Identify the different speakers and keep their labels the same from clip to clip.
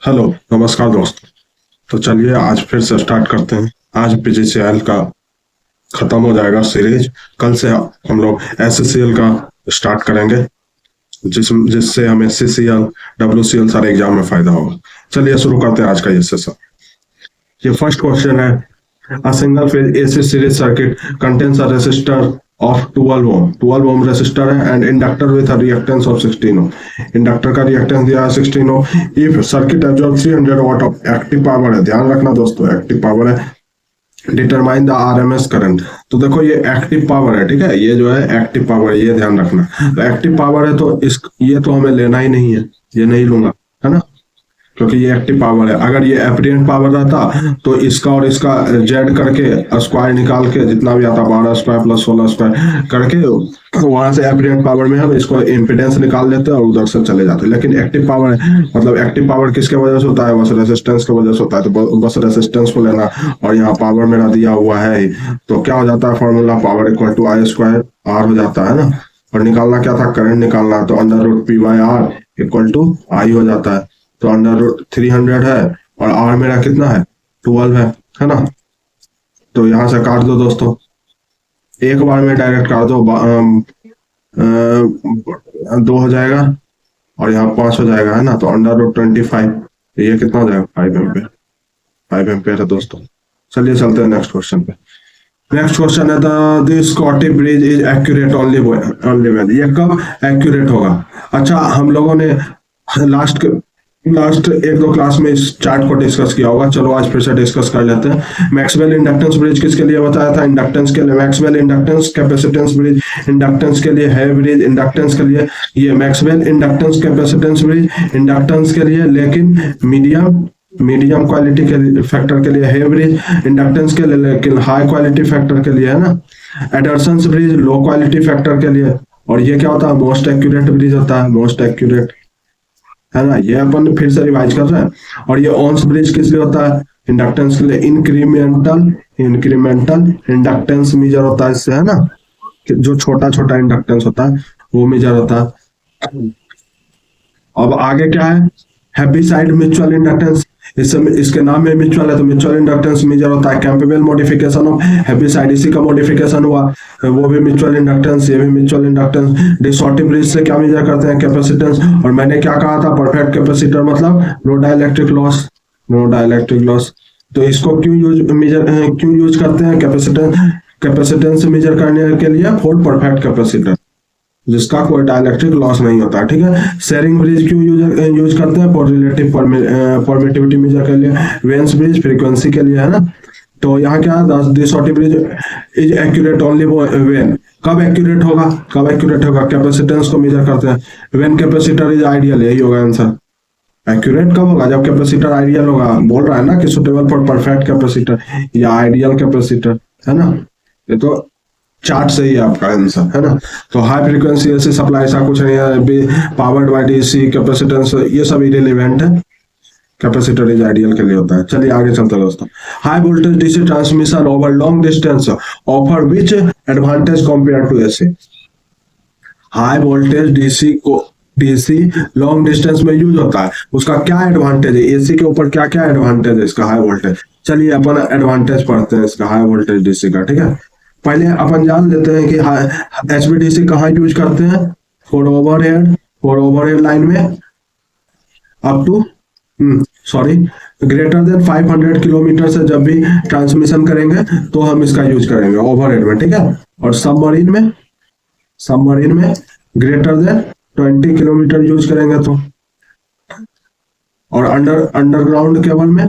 Speaker 1: Hello, नमस्कार दोस्तों। तो चलिए आज फिर से स्टार्ट करते हैं। आज पीजीसीएल का खत्म हो जाएगा सीरीज। कल से हम लोग एससीएल का स्टार्ट करेंगे, जिससे हमें सीसीएल डब्ल्यूसीएल सारे एग्जाम में फायदा होगा। चलिए शुरू करते हैं आज का ये सेशन। ये फर्स्ट क्वेश्चन है, a single phase AC series circuit contains a resistor of 12 ohm 12 ohm resistor है and inductor with a reactance of 16 ohm। Inductor का रिएक्टेंस दिया है 16 ohm। if circuit absorbs 300 watt of active power है, ध्यान रखना दोस्तों active power है। Determine the RMS current. तो देखो ये एक्टिव पावर है, ठीक है, ये जो है एक्टिव पावर है, ये ध्यान रखना। तो एक्टिव पावर है तो इस ये तो हमें लेना ही नहीं है, ये नहीं लूंगा, है ना, क्योंकि ये एक्टिव पावर है। अगर ये एपरेंट पावर रहता तो इसका और इसका जेड करके स्क्वायर निकाल के जितना भी आता 12 स्क्वायर प्लस 16 स्क्वायर करके वहां से एपरेंट पावर में हम इसको इम्पिडेंस निकाल लेते और उधर से चले जाते। लेकिन एक्टिव पावर है, मतलब एक्टिव पावर किसके वजह से होता है? बस रेजिस्टेंस की वजह से होता है। तो बस रेजिस्टेंस को लेना और यहाँ पावर मेरा दिया हुआ है, तो क्या हो जाता है formula? Power equal to I square R हो जाता है ना। और निकालना क्या था? करंट निकालना, तो under root P by R equal to I हो जाता है। तो अंडर रूट 300 है और आर मेरा कितना है? 12 है ना। तो यहां से काट दो दोस्तों, एक बार में डायरेक्ट काट दो। 2 हो जाएगा और यहाँ 5 हो जाएगा, है ना। तो अंडर रूट 25, ये कितना हो जाएगा? 5 एम्पेयर। 5 एम्पेयर है दोस्तों। चलिए चलते हैं नेक्स्ट क्वेश्चन पे। नेक्स्ट क्वेश्चन है the Scottish bridge is accurate only when. ये कब एक्यूरेट होगा? अच्छा, हम लोगों ने लास्ट एक दो क्लास में इस चार्ट को डिस्कस किया होगा। चलो आज फिर से डिस्कस कर लेते हैं। मैक्सवेल इंडक्टेंस ब्रिज किसके लिए बताया था? इंडक्टेंस के लिए। Maxwell inductance capacitance bridge inductance के लिए है, ब्रिज इंडक्टेंस के लिए। ये Maxwell inductance capacitance bridge inductance के लिए, लेकिन मीडियम क्वालिटी के फैक्टर के लिए है ब्रिज इंडक्टेंस के लिए, लेकिन हाई क्वालिटी फैक्टर के लिए, है ना। Anderson bridge low quality factor के लिए। और ये क्या होता है? मोस्ट एक्यूरेट ब्रिज होता है, मोस्ट एक्यूरेट, है ना। ये अपन फिर से रिवाइज कर रहे हैं। और ये ओम्स ब्रिज किस लिए होता है? इंडक्टेंस के लिए। इंक्रीमेंटल इंडक्टेंस मेजर होता है इससे, है ना। जो छोटा छोटा इंडक्टेंस होता है वो मेजर होता है। अब आगे क्या है? Heavy side mutual inductance. इसके नाम में म्यूचुअल है तो म्यूचुअल इंडक्टेंस मेजर होता है। Capable modification of heavy side, इसी का मॉडिफिकेशन हुआ, वो भी म्यूचुअल इंडक्टेंस, ये भी म्यूचुअल इंडक्टेंस। डिसॉर्टिव ब्रिज से क्या मेजर करते हैं? कैपेसिटेंस। और मैंने क्या कहा था? परफेक्ट कैपेसिटर मतलब no dielectric loss, no dielectric loss. तो इसको क्यों यूज करते हैं? कैपेसिटेंस मेजर करने के लिए फॉर परफेक्ट कैपेसिटर जिसका कोई डाइलेक्ट्रिक लॉस नहीं होता, ठीक है। शेयरिंग ब्रिज क्यों यूज करते हैं? फॉर रिलेटिव परमिटिविटी मेजर के लिए। वेन्स ब्रिज फ्रीक्वेंसी के लिए, है ना। तो यहाँ क्या है? De Sauty's bridge is accurate only when. कब एक्यूरेट होगा? कब एक्यूरेट होगा? कैपेसिटेंस को मेजर करते हैं व्हेन कैपेसिटर इज आइडियल, यही होगा आंसर। एक्यूरेट कब होगा? जब कैपेसिटर आइडियल होगा। बोल रहा है ना कि सुटेबल फॉर परफेक्ट कैपेसिटर या आइडियल कैपेसिटर, है ना। ये तो चार्ट से ही आपका आंसर, है ना। तो हाई फ्रीक्वेंसी ऐसे सप्लाई ऐसा कुछ नहीं है, पावर्ड बाय डीसी कैपेसिटेंस, ये सब इरेलीवेंट है। कैपेसिटर इज आइडियल के लिए होता है। चलिए आगे चलते हैं दोस्तों। High voltage DC transmission over long distance offer which advantage compare to AC. High voltage DC long distance में यूज होता है, उसका क्या एडवांटेज है? एसी के ऊपर क्या क्या एडवांटेज है इसका? High voltage. चलिए अपन एडवांटेज पढ़ते हैं इसका हाई वोल्टेज डीसी का, ठीक है। पहले अपन जान लेते हैं कि एचवीडीसी कहाँ यूज करते हैं? फॉर ओवरहेड लाइन में up to greater than 500 kilometre से जब भी ट्रांसमिशन करेंगे तो हम इसका यूज करेंगे ओवरहेड में, ठीक है। और सबमरीन में ग्रेटर देन 20 किलोमीटर यूज करेंगे तो। और अंडरग्राउंड केबल में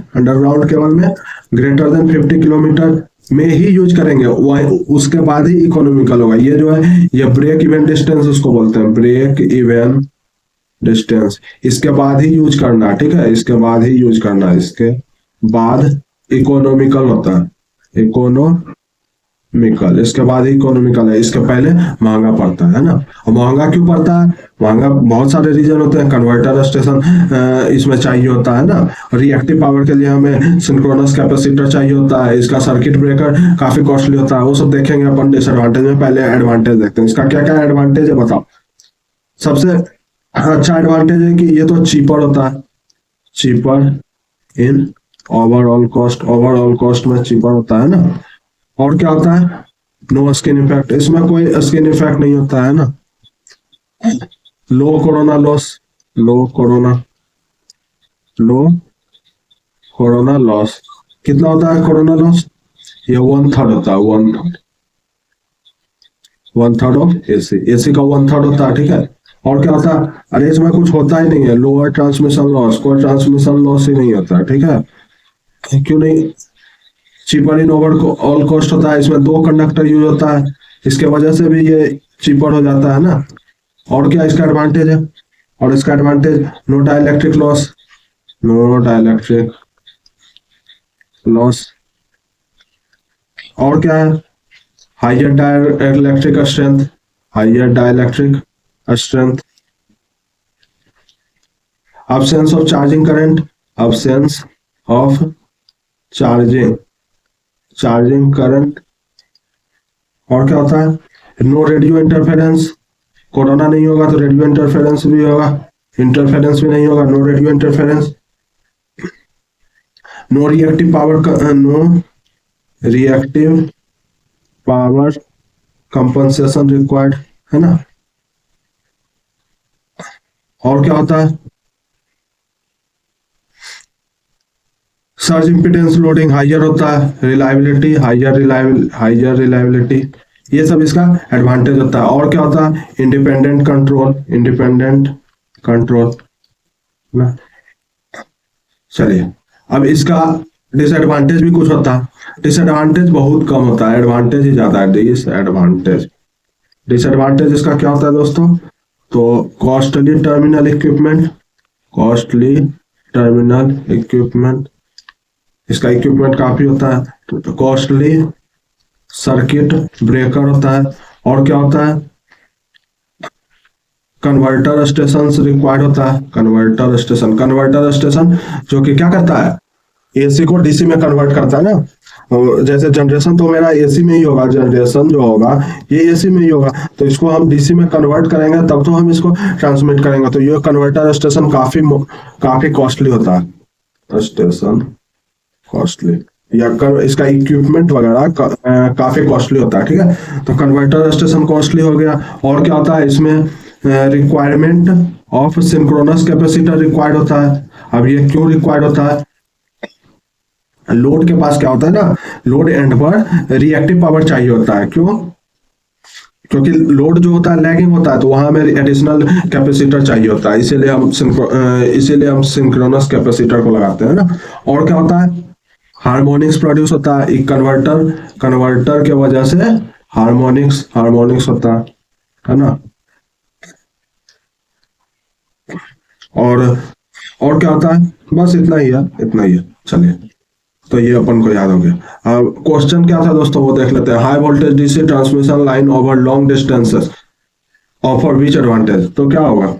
Speaker 1: ग्रेटर देन 50 किलोमीटर में ही यूज करेंगे, उसके बाद ही इकोनॉमिकल होगा। ये जो है ये ब्रेक इवन डिस्टेंस उसको बोलते हैं, ब्रेक इवन डिस्टेंस। इसके बाद ही यूज करना, ठीक है, इसके बाद ही यूज करना। इसके बाद इकोनॉमिकल होता है, इसके बाद ही इकोनॉमिकल है, इसके पहले महंगा पड़ता है ना। और महंगा क्यों पड़ता है? महंगा बहुत सारे रीजन होते हैं। कन्वर्टर स्टेशन इसमें चाहिए होता है ना। रिएक्टिव पावर के लिए हमें सिंक्रोनस कैपेसिटर चाहिए होता है। इसका सर्किट ब्रेकर काफी कॉस्टली होता है, वो सब देखेंगे अपन डिसएडवांटेज में। पहले एडवांटेज देखते हैं, इसका क्या क्या एडवांटेज है बताओ। सबसे अच्छा एडवांटेज है कि ये तो चीपर होता है, चीपर इन ओवरऑल कॉस्ट में चीपर होता है ना। और क्या होता है, नो स्किन इफेक्ट, इसमें कोई स्किन इफेक्ट नहीं होता है ना। लो कोरोना लॉस, लो कोरोना लॉस कितना होता है कोरोना लॉस, ये 1/3 होता है, 1/3 ऑफ एसी का 1/3 होता है, ठीक है। और क्या होता है, अरे इसमें कुछ होता ही नहीं है, लोअर ट्रांसमिशन लॉस, कोई ट्रांसमिशन लॉस ही नहीं होता है, ठीक है। क्यों नहीं, चीपर इन ओवर ऑल कॉस्ट होता है, इसमें 2 कंडक्टर यूज होता है, इसके वजह से भी ये चीपर हो जाता है ना। और क्या इसका एडवांटेज है, और इसका एडवांटेज नो डाइलेक्ट्रिक लॉस, और क्या है, higher dielectric strength, absence of charging current, absence of charging current। और क्या होता है, नो रेडियो इंटरफेरेंस, कोरोना नहीं होगा तो रेडियो इंटरफेरेंस भी होगा, इंटरफेरेंस भी नहीं होगा, no radio interference. No reactive power compensation required, है ना। और क्या होता है, सर्ज इम्पीडेंस लोडिंग हाइयर होता है, हाइयर रिलायबिलिटी, ये सब इसका एडवांटेज होता है। और क्या होता है, इंडिपेंडेंट कंट्रोल ना। चलिए अब इसका डिसएडवांटेज भी कुछ होता है, डिसएडवांटेज बहुत कम होता है, एडवांटेज ही ज्यादा है। डिसएडवांटेज इसका क्या होता है दोस्तों, तो कॉस्टली टर्मिनल इक्विपमेंट, इसका इक्विपमेंट काफी होता है, तो कॉस्टली सर्किट ब्रेकर होता है। और क्या होता है, कन्वर्टर स्टेशन रिक्वायर्ड होता है, कन्वर्टर स्टेशन जो कि क्या करता है, एसी को डीसी में कन्वर्ट करता है ना। और जैसे जनरेशन तो मेरा एसी में ही होगा, जनरेशन जो होगा ये एसी में ही होगा, तो इसको हम डीसी में कन्वर्ट करेंगे तब तो हम इसको ट्रांसमिट करेंगे, तो ये कन्वर्टर स्टेशन काफी कॉस्टली होता है, स्टेशन कॉस्टली, या इसका इक्विपमेंट वगैरह काफी कॉस्टली होता है, ठीक है। तो कन्वर्टर स्टेशन कॉस्टली हो गया। और क्या होता है, इसमें requirement of synchronous capacitor required होता है। अब ये क्यों रिक्वायर्ड होता है, लोड के पास क्या होता है ना, लोड एंड पर रिएक्टिव पावर चाहिए होता है, क्यों, क्योंकि लोड जो होता है लैगिंग होता है, तो वहां में एडिशनल कैपेसिटर चाहिए होता है, इसीलिए हम सिंक्रोनस कैपेसिटर को लगाते हैं ना। और क्या होता है, हार्मोनिक्स प्रोड्यूस होता है, एक कन्वर्टर के वजह से हार्मोनिक्स होता है ना। और क्या होता है, बस इतना ही है, चलिए, तो ये अपन को याद हो गया। अब क्वेश्चन क्या था दोस्तों वो देख लेते हैं। High voltage DC transmission line over long distances offer which advantage, तो क्या होगा,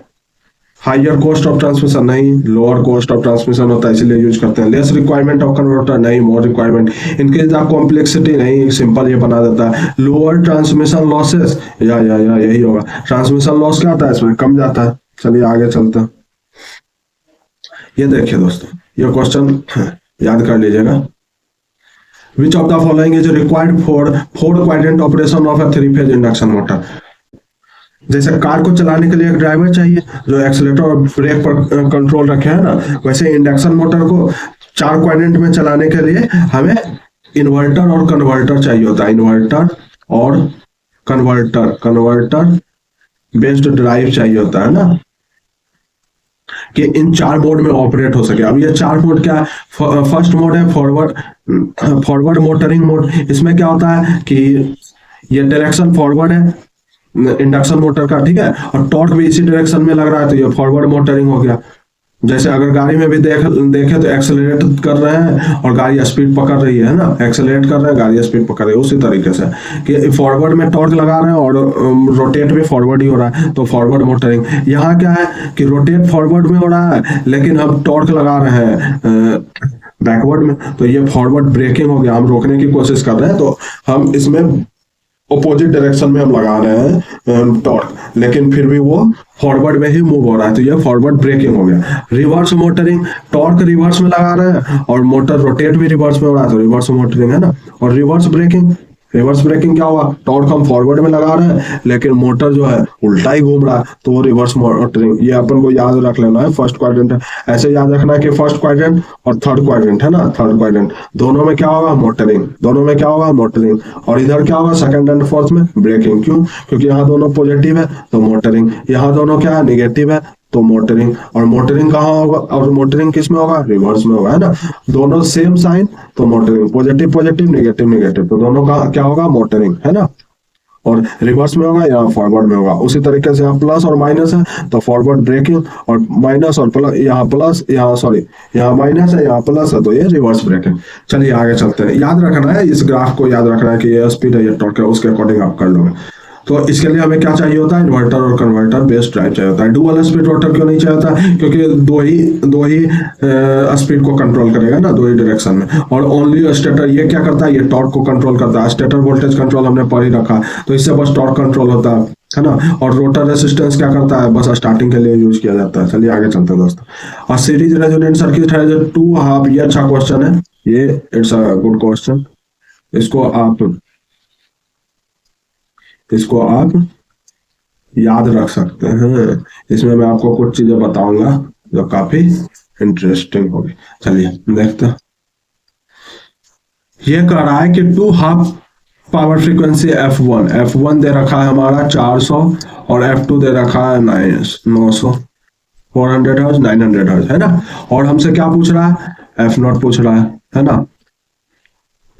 Speaker 1: हाइयर कॉस्ट ऑफ ट्रांसमिशन नहीं, लोअर कॉस्ट ऑफ ट्रांसमिशन होता है इसलिए यूज करते हैं। लेस रिक्वायरमेंट ऑफ कन्वर्टर नहीं, more requirement. Increase the complexity नहीं, सिंपल ये बना देता है। लोअर ट्रांसमिशन लॉसेस, या यही होगा, ट्रांसमिशन लॉस क्या होता है इसमें, कम जाता है। चलिए आगे चलते हैं। ये देखिए दोस्तों, ये क्वेश्चन याद कर लीजिएगा। Which of the following is required for 4 quadrant operation of a three phase induction motor. जैसे कार को चलाने के लिए एक ड्राइवर चाहिए जो एक्सीलरेटर और ब्रेक पर कंट्रोल रखे, है ना, वैसे इंडक्शन मोटर को 4 क्वाड्रेंट में चलाने के लिए हमें इन्वर्टर और कन्वर्टर चाहिए होता है, इन्वर्टर और कन्वर्टर बेस्ड ड्राइव चाहिए होता है ना, कि इन 4 मोड में ऑपरेट हो सके। अब ये 4 मोड क्या है, फर्स्ट मोड है फॉरवर्ड मोटरिंग मोड। इसमें क्या होता है कि ये डायरेक्शन फॉरवर्ड है इंडक्शन मोटर का, ठीक है, और टॉर्क भी इसी डायरेक्शन में लग रहा है, तो ये फॉरवर्ड मोटरिंग हो गया। जैसे अगर गाड़ी में भी देखे तो एक्सेलरेट कर रहे हैं और गाड़ी स्पीड पकड़ रही है ना, एक्सेलरेट कर रहे हैं, गाड़ी स्पीड पकड़ रही है, उसी तरीके से कि फॉरवर्ड में टॉर्क लगा रहे हैं और रोटेट भी फॉरवर्ड ही हो रहा है, तो फॉरवर्ड मोटरिंग। यहाँ क्या है कि रोटेट फॉरवर्ड में हो रहा है लेकिन हम टॉर्क लगा रहे हैं बैकवर्ड में, तो ये फॉरवर्ड ब्रेकिंग हो गया, हम रोकने की कोशिश कर रहे हैं, तो हम इसमें अपोजिट डायरेक्शन में हम लगा रहे हैं टॉर्क। लेकिन फिर भी वो फॉरवर्ड में ही मूव हो रहा है, तो ये फॉरवर्ड ब्रेकिंग हो गया। रिवर्स मोटरिंग, टॉर्क रिवर्स में लगा रहे हैं और मोटर रोटेट भी रिवर्स में हो रहा है, तो रिवर्स मोटरिंग है ना। और रिवर्स ब्रेकिंग, रिवर्स ब्रेकिंग क्या हुआ, टॉर्क हम फॉरवर्ड में लगा रहे हैं लेकिन मोटर जो है उल्टा ही घूम रहा है, तो वो रिवर्स मोटरिंग। ये अपन को याद रख लेना है, फर्स्ट क्वाड्रेंट है। ऐसे याद रखना है कि फर्स्ट क्वाड्रेंट और थर्ड क्वाड्रेंट है ना, थर्ड क्वाड्रेंट दोनों में क्या होगा, मोटरिंग, दोनों में क्या होगा, मोटरिंग। और इधर क्या होगा, सेकंड एंड फोर्थ में ब्रेकिंग। क्यों, क्योंकि यहाँ दोनों पॉजिटिव है तो मोटरिंग, यहाँ दोनों क्या है, निगेटिव है तो मोटरिंग। और मोटरिंग कहाँ होगा, और मोटरिंग किस में होगा, रिवर्स में होगा, है ना। दोनों सेम साइन तो motoring, positive positive negative negative, तो दोनों का क्या होगा, मोटरिंग, है ना। और रिवर्स में होगा या फॉरवर्ड में होगा। उसी तरीके से यहाँ प्लस और माइनस है तो फॉरवर्ड ब्रेकिंग, और माइनस और प्लस, यहाँ प्लस, यहाँ सॉरी यहाँ माइनस है यहाँ प्लस है तो ये रिवर्स ब्रेकिंग। चलिए आगे चलते हैं। याद रखना है, इस ग्राफ को याद रखना है कि ये स्पीड है, ये टॉर्क है, उसके अकॉर्डिंग आप कर लोगे। तो इसके लिए हमें क्या चाहिए होता है, इन्वर्टर और कन्वर्टर बेस्ड ड्राइव चाहिए होता है। डुअल स्पीड रोटर क्यों नहीं चाहिए होता, क्योंकि दो ही स्पीड को कंट्रोल करेगा ना, दो ही डायरेक्शन में। और ओनली स्टेटर ये क्या करता है, ये टॉर्क को कंट्रोल करता है। स्टेटर वोल्टेज कंट्रोल हमने पढ़ ही रखा, तो इससे बस टॉर्क कंट्रोल होता है ना। और रोटर रेसिस्टेंस क्या करता है, बस स्टार्टिंग के लिए यूज किया जाता है। चलिए आगे चलते हैं दोस्तों। और सीरीज रेजोनेंट सर्किट है जो 2 हाफ, ये अच्छा क्वेश्चन है, ये इट्स अ गुड क्वेश्चन। इसको आप याद रख सकते हैं। इसमें मैं आपको कुछ चीजें बताऊंगा जो काफी इंटरेस्टिंग होगी। चलिए देखते हैं। ये कह रहा है कि 2 हाफ पावर फ्रीक्वेंसी F1 दे रखा है हमारा 400 और F2 दे रखा है 900, 400 हर्ट्ज, 900 हर्ट्ज, है ना। और हमसे क्या पूछ रहा है, F0 पूछ रहा है ना।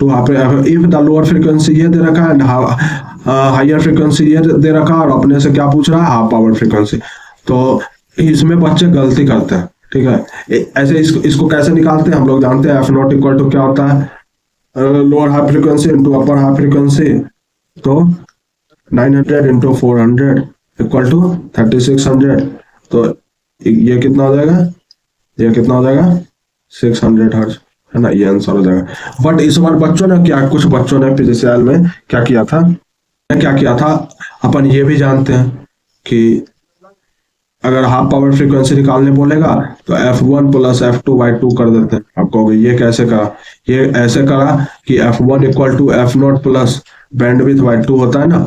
Speaker 1: तो इफ द लोअर फ्रीक्वेंसी ये दे रखा है, हायर फ्रीक्वेंसी ये दे रखा है, और अपने से क्या पूछ रहा है, हाफ पावर फ्रीक्वेंसी। तो इसमें बच्चे गलती करते हैं, ठीक है। ऐसे इसको कैसे निकालते हैं, हम लोग जानते हैं F0 इक्वल टू क्या होता है, lower half frequency into upper half frequency. तो 900 इंटू 400 इक्वल टू 3600। तो ये कितना हो जाएगा, ये कितना हो जाएगा, 600 हर्ट्ज, है ना। ये आंसर हो जाएगा। बट इस बार बच्चों ने क्या, कुछ बच्चों ने फिजिक्स में क्या किया था, अपन ये भी जानते हैं कि अगर हाफ पावर फ्रीक्वेंसी निकालने बोलेगा तो F1 प्लस F2/2 कर देते हैं। आप कहोगे ये कैसे करा, ये ऐसे करा कि F1 equal to F0 plus बैंडविड्थ/2 होता है ना,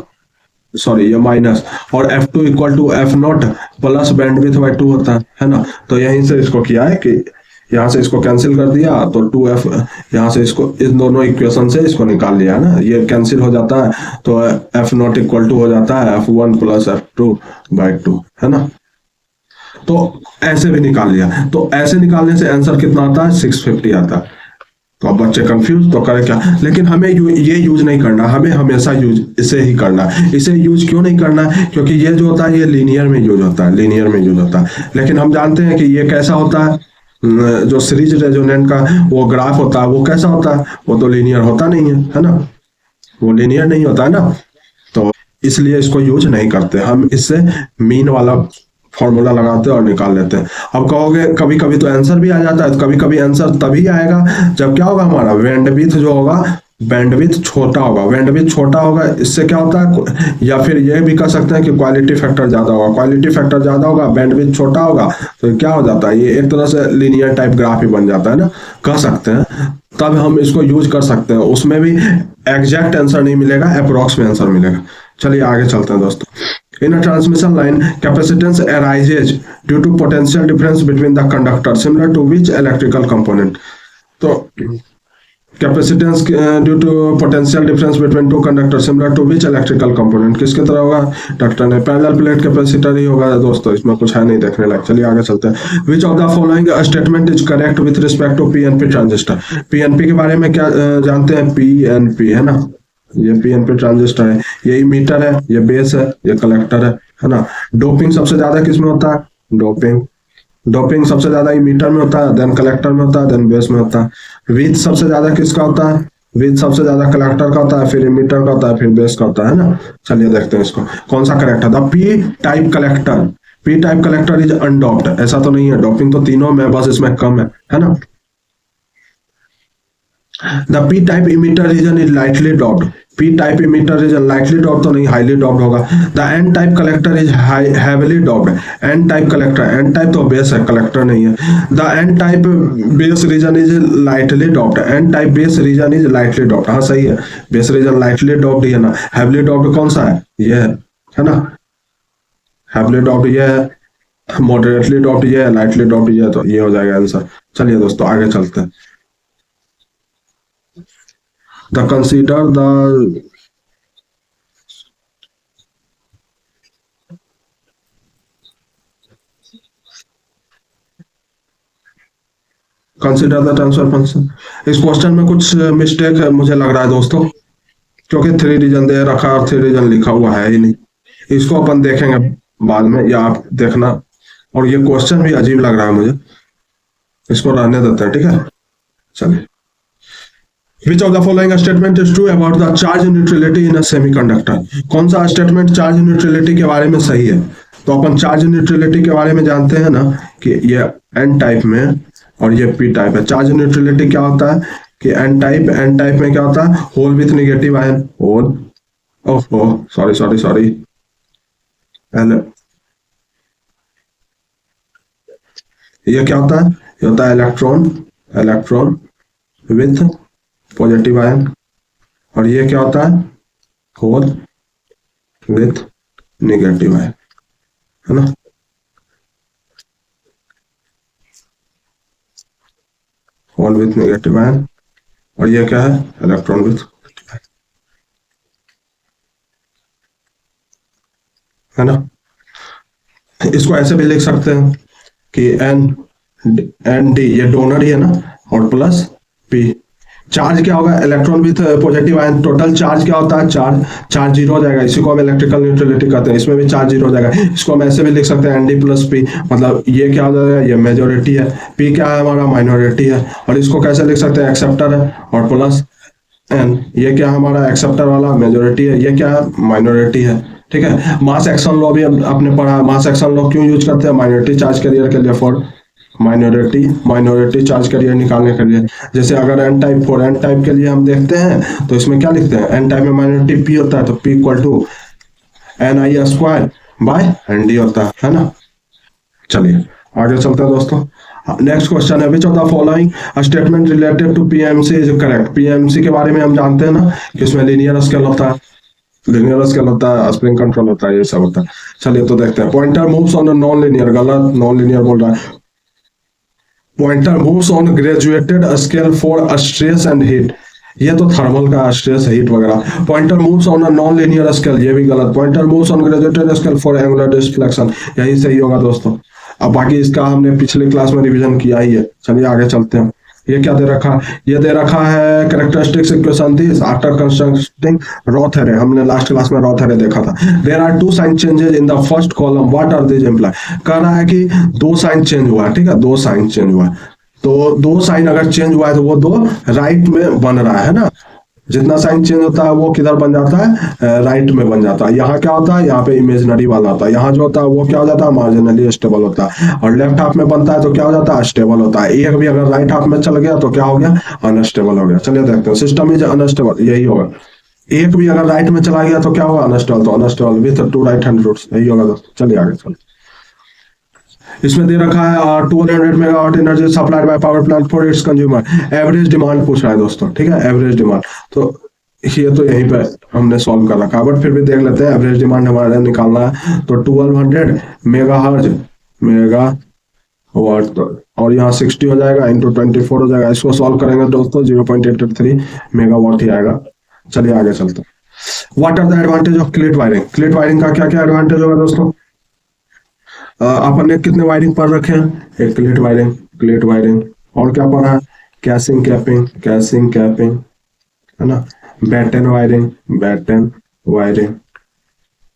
Speaker 1: सॉरी ये माइनस, और F2 equal to F0 plus बैंडविड्थ/2 होता है ना। तो यहीं से इसको किया है कि यहाँ से इसको कैंसिल कर दिया तो 2F, यहाँ से इसको इस दोनों इक्वेशन से इसको निकाल लिया ना, ये कैंसिल हो जाता है तो F0 इक्वल टू हो जाता है F1 प्लस F2/2, है ना। तो ऐसे भी निकाल लिया, तो ऐसे निकालने से आंसर कितना आता है, 650 आता है। तो अब बच्चे कंफ्यूज तो करें क्या, लेकिन हमें ये यूज नहीं करना, हमें हमेशा यूज इसे ही करना। इसे यूज क्यों नहीं करना, क्योंकि ये जो होता है ये लीनियर में यूज होता है, लीनियर में यूज होता है। लेकिन हम जानते हैं कि ये कैसा होता है, जो सीरीज रेजोनेंट का वो ग्राफ होता है वो कैसा होता है, वो तो लीनियर होता नहीं है ना, वो लीनियर नहीं होता है ना। तो इसलिए इसको यूज नहीं करते हम, इससे मीन वाला फॉर्मूला लगाते हैं और निकाल लेते हैं। अब कहोगे कभी कभी तो आंसर भी आ जाता है, तो कभी कभी आंसर तभी आएगा जब क्या होगा, हमारा बैंडविड्थ जो होगा, बैंडविड्थ छोटा होगा। बैंडविड्थ छोटा होगा, इससे क्या होता है, या फिर ये भी कह सकते हैं कि क्वालिटी फैक्टर ज्यादा होगा। क्वालिटी फैक्टर ज्यादा होगा, बैंडविड्थ छोटा होगा, तो क्या हो जाता है, ये एक तरह से लीनियर टाइप ग्राफ ही बन जाता है ना, कह सकते हैं। तब हम इसको यूज कर सकते हैं, उसमें भी एग्जैक्ट आंसर नहीं मिलेगा, अप्रोक्स में आंसर मिलेगा। चलिए आगे चलते हैं दोस्तों। In a transmission line, capacitance arises due to potential difference between the conductor, similar to which electrical component? तो capacitance due to potential difference between two conductor similar to which electrical component, किसके तरह होगा, doctor ने parallel plate capacitor ही होगा दोस्तों, इसमें कुछ है नहीं देखने लायक। चलिए आगे चलते हैं। Which of the following statement is correct with respect to PNP transistor. PNP के बारे में क्या जानते हैं, पीएनपी है ना, ये पीएनपी ट्रांजिस्टर है, ये मीटर है, ये बेस है, ये कलेक्टर है ना। डोपिंग सबसे ज्यादा किसमें होता है, डोपिंग सबसे ज्यादा मीटर में होता है, देन कलेक्टर में होता है, देन बेस में होता है। विथ सबसे ज्यादा किसका होता है, विथ सबसे ज्यादा कलेक्टर का होता है, फिर मीटर का होता है, फिर बेस का होता है ना। चलिए देखते हैं इसको कौन सा करेक्ट है। The P type collector is undoped, ऐसा तो नहीं है, डोपिंग तो तीनों में, बस इसमें कम है ना। The P type emitter region is lightly doped. P type emitter region lightly doped तो नहीं, हाईली डॉप्ड होगा। The N type collector is heavily doped. N type collector, N type तो बेस है, कलेक्टर नहीं है। The N type base region is lightly doped. N type base region is lightly doped, हाँ सही है, base region lightly doped ही है ना। हैवीली डॉप्ड कौन सा है, ये है ना। हैवीली डॉप्ड ये है, मॉडरेटली डॉप्ड ये है, लाइटली डॉप्ड ये है, तो ये हो जाएगा आंसर। चलिए दोस्तों आगे चलते हैं। The consider the consider the transfer function. इस क्वेश्चन में कुछ मिस्टेक है मुझे लग रहा है दोस्तों, क्योंकि थ्री रीजन दे रखा और थ्री रीजन लिखा हुआ है ही नहीं। इसको अपन देखेंगे बाद में, या आप देखना। और ये क्वेश्चन भी अजीब लग रहा है मुझे, इसको रहने देते हैं, ठीक है। चलिए, विच of the following statement is true about the charge neutrality in a semiconductor. कौन सा स्टेटमेंट चार्ज न्यूट्रलिटी के बारे में सही है। तो अपन चार्ज न्यूट्रलिटी के बारे में जानते हैं ना कि ये एन टाइप में और ये पी टाइप है। चार्ज न्यूट्रलिटी क्या होता है कि एन टाइप में क्या होता है, hole with negative ion, hole, ओहो सॉरी सॉरी सॉरी, ये क्या होता है, ये होता है इलेक्ट्रॉन विथ पॉजिटिव आयन। और ये क्या होता है, होल विथ नेगेटिव आयन, है ना। होल विथ नेगेटिव आयन, और ये क्या है, इलेक्ट्रॉन विथ, है ना। इसको ऐसे भी लिख सकते हैं कि एन डी ये डोनर ही है ना, और प्लस पी। चार्ज क्या होगा, electron with positive ion, total charge क्या होता है, चार्ज जीरो हो जाएगा। इसी को हम इलेक्ट्रिकल न्यूट्रलिटी कहते हैं, इसमें भी चार्ज जीरो हो जाएगा। इसको हम ऐसे भी लिख सकते हैं एन डी प्लस पी, मतलब ये क्या हो जाएगा, ये मेजोरिटी है, पी क्या है हमारा, माइनॉरिटी है। और इसको कैसे लिख सकते हैं, एक्सेप्टर है, और प्लस एन, ये क्या हमारा एक्सेप्टर वाला मेजोरिटी है, ये क्या है, माइनॉरिटी है, ठीक है। मास एक्शन लॉ भी आपने पढ़ा, मास एक्शन लॉ क्यों यूज करते हैं, माइनॉरिटी चार्ज कैरियर के लिए, फॉर माइनॉरिटी चार्ज कैरियर निकालने के लिए। जैसे अगर N type for N type के लिए हम देखते हैं तो इसमें क्या लिखते हैं, एन टाइप में माइनॉरिटी पी होता है, तो P equal to N I square by N D होता है ना। चलिए आगे चलते हैं दोस्तों। नेक्स्ट क्वेश्चन है, which of the following statement related to PMC is correct. PMC के बारे में हम जानते हैं ना कि उसमें लीनियर स्केल होता है, लीनियर स्केल होता है, स्प्रिंग कंट्रोल होता है, ये सब होता है। चलिए तो देखते हैं। Pointer moves on non linear, गलत, नॉन लीनियर बोल रहा है। Pointer moves on graduated scale for stress and heat, ये तो थर्मल का स्ट्रेस हीट वगैरह। Pointer moves on a non linear scale, ये भी गलत। Pointer moves on graduated scale for angular deflection, यही सही होगा दोस्तों। अब बाकी इसका हमने पिछले क्लास में रिवीजन किया ही है। चलिए आगे चलते हैं। ये क्या दे रखा, ये दे रखा है characteristics equation this after constructing Routh array. हमने लास्ट क्लास में रॉथ एरे देखा था। There are two sign changes in the first column, what are these imply. कह रहा है कि दो साइन चेंज हुआ है, ठीक है, दो साइन चेंज हुआ है। तो दो साइन अगर चेंज हुआ है तो वो दो राइट में बन रहा है ना। जितना साइन चेंज होता है वो किधर बन जाता है, राइट में बन जाता है। यहाँ क्या होता है, यहाँ पे इमेजिनरी वाला होता है। यहाँ जो होता है वो क्या हो जाता है, मार्जिनली स्टेबल होता है। और लेफ्ट हाफ में बनता है तो क्या हो जाता है, स्टेबल होता है। एक भी अगर राइट हाफ में चल गया तो क्या हो गया, अनस्टेबल हो गया। चलिए देखते हैं, सिस्टम इज अनस्टेबल, यही होगा। एक भी अगर राइट में चला गया तो क्या होगा, अनस्टेबल, तो unstable with two right hand roots, यही होगा दोस्तों। चलिए आगे चलिए। इसमें दे रखा है 200 megawatt energy supplied by power plant for its consumer. Average demand पूछ रहा है दोस्तों, ठीक है, एवरेज डिमांड। तो ये तो यहीं पे हमने सॉल्व कर रखा है, बट फिर भी देख लेते हैं। एवरेज डिमांड हमारे निकालना है तो 1200 मेगा वाट, और यहाँ 60 हो जाएगा इंटू 24 हो जाएगा। इसको सॉल्व करेंगे दोस्तों 0.883 मेगावाट ही आएगा। चलिए आगे चलते हैं। What are the advantage of cleat wiring. Cleat wiring का क्या क्या एडवांटेज होगा दोस्तों। अपन ने कितने वायरिंग पढ़ रखे हैं, एक क्लिट वायरिंग, और क्या पढ़ा है, कैसिंग कैपिंग, है ना, बैटन वायरिंग,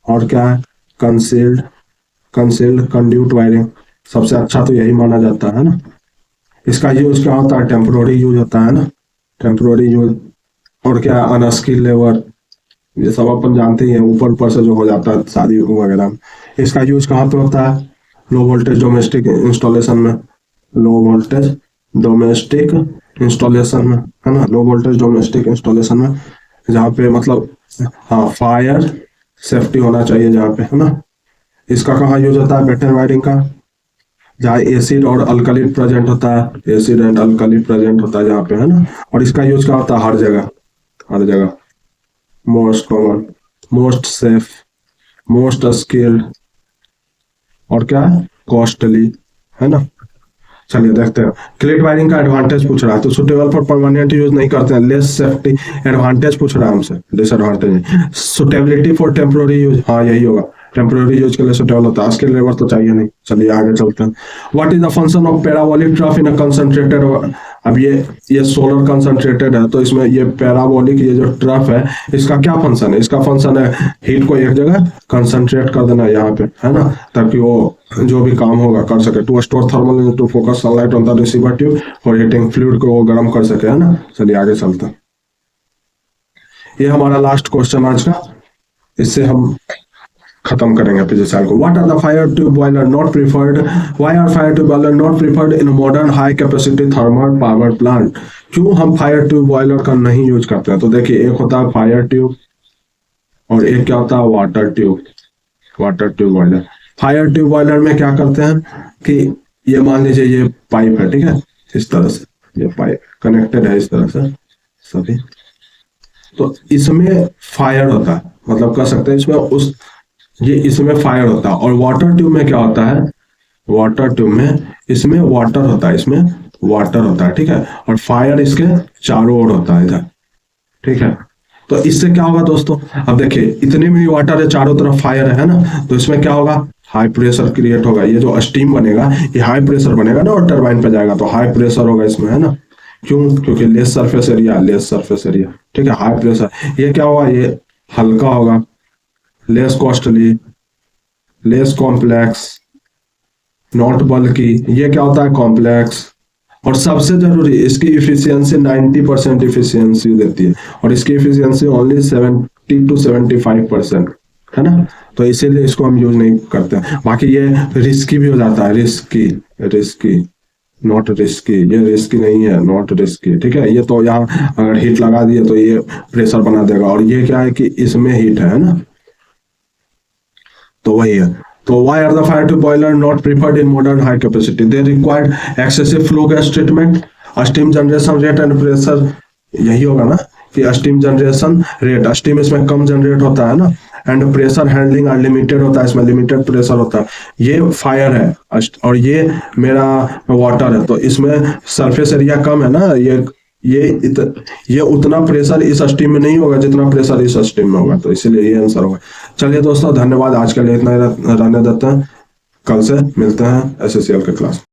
Speaker 1: और क्या है, कंसील्ड कंड्यूट वायरिंग। सबसे अच्छा तो यही माना जाता है ना। इसका यूज क्या होता है, टेम्पोररी यूज होता है ना, टेम्पोररी यूज। और क्या, अनस्किल लेबर, ये सब अपन जानते ही हैं, ऊपर से जो हो जाता है शादी वगैरह। इसका यूज कहाँ पे होता है, लो वोल्टेज डोमेस्टिक इंस्टॉलेशन में, लो वोल्टेज डोमेस्टिक इंस्टॉलेशन में, है ना, लो वोल्टेज डोमेस्टिक इंस्टॉलेशन में, जहाँ पे मतलब हाँ फायर सेफ्टी होना चाहिए जहाँ पे, है ना। इसका कहाँ यूज होता है बेटर वायरिंग का, जहाँ एसिड और अल्कली प्रेजेंट होता है, एसिड एंड अल्कली प्रेजेंट होता है जहाँ पे, है ना। और इसका यूज क्या होता है हर जगह, हर जगह, most common, most safe, most skilled, और क्या है कॉस्टली, है ना। चलिए देखते हैं, क्लिक वायरिंग का एडवांटेज पूछ रहा है, तो सुटेबल फॉर परमानेंट यूज नहीं करते हैं, लेस सेफ्टी, एडवांटेज पूछ रहा है हमसे, disadvantage, suitability for temporary use, हाँ यही होगा, टेम्पोररी यूज के लिए सुटेबल होता है, स्किल लेबर तो चाहिए नहीं। चलिए आगे चलते हैं। What is the function of parabolic trough in a concentrated, अब ये सोलर कंसंट्रेटेड है, तो इसमें ये पैराबोलिक ये जो ट्रफ है इसका क्या फंक्शन है, इसका फंक्शन है हीट को एक जगह कंसंट्रेट कर देना यहाँ पे, है ना, ताकि वो जो भी काम होगा कर सके, to store thermal to focus sunlight on the receiver tube और हीटिंग फ्लूइड को वो गर्म कर सके, है ना। चलिए आगे चलते हैं, ये हमारा लास्ट क्वेश्चन आज का, इससे हम खत्म करेंगे पिछले साल को। What are the fire tube boiler not preferred, why are fire tube boiler not preferred in modern high capacity thermal power plant, क्यों हम फायर ट्यूब बॉयलर का नहीं यूज करते हैं। तो देखिए एक होता है फायर ट्यूब और एक क्या होता है water tube, water tube boiler. Fire tube boiler में क्या करते हैं कि ये मान लीजिए ये पाइप है, ठीक है, इस तरह से ये पाइप कनेक्टेड है इस तरह से सभी, तो इसमें फायर होता है, मतलब कह सकते हैं इसमें उस ये इसमें फायर होता है। और वाटर ट्यूब में क्या होता है, वाटर ट्यूब में इसमें वाटर होता है, इसमें वाटर होता है, ठीक है, और फायर इसके चारों ओर होता है इधर, ठीक है। तो इससे क्या होगा दोस्तों, अब देखिए इतने में वाटर है चारों तरफ फायर है ना, तो इसमें क्या होगा हाई प्रेशर क्रिएट होगा, ये जो स्टीम बनेगा ये हाई प्रेशर बनेगा ना और टरबाइन पे जाएगा, तो हाई प्रेशर होगा इसमें, है ना। क्यों, क्योंकि less surface area, less surface area, ठीक है, हाई प्रेशर। ये क्या होगा, ये हल्का होगा, less costly, less complex, not बल्कि, ये क्या होता है कॉम्प्लेक्स, और सबसे जरूरी इसकी इफिशियंसी 90% इफिशियंसी देती है, और इसकी इफिशियंसी ओनली 70 to 75%, है ना। तो इसीलिए इसको हम यूज नहीं करते हैं। बाकी ये रिस्की भी हो जाता है, रिस्की, रिस्की, नॉट रिस्की, ये रिस्की नहीं है, नॉट रिस्की, ठीक है। ये तो यहाँ अगर हीट लगा दिए तो ये प्रेशर बना देगा, और ये क्या है कि इसमें हीट है ना, तो वही है। तो why are the fire tube boiler not preferred in modern high capacity? They required excessive flue gas treatment, steam generation rate and pressure, यही होगा ना कि स्टीम जनरेशन रेट, स्टीम इसमें कम जनरेट होता है ना, एंड प्रेशर हैंडलिंग अनलिमिटेड होता है, इसमें लिमिटेड प्रेशर होता है। ये फायर है और ये मेरा वाटर है, तो इसमें सरफेस एरिया कम है ना, ये उतना प्रेशर इस स्टीम में नहीं होगा जितना प्रेशर इस स्टीम में होगा, तो इसीलिए ये आंसर होगा। चलिए दोस्तों धन्यवाद, आज के लिए इतना ही रहने देते हैं, कल से मिलते हैं एसएससीएल के क्लास।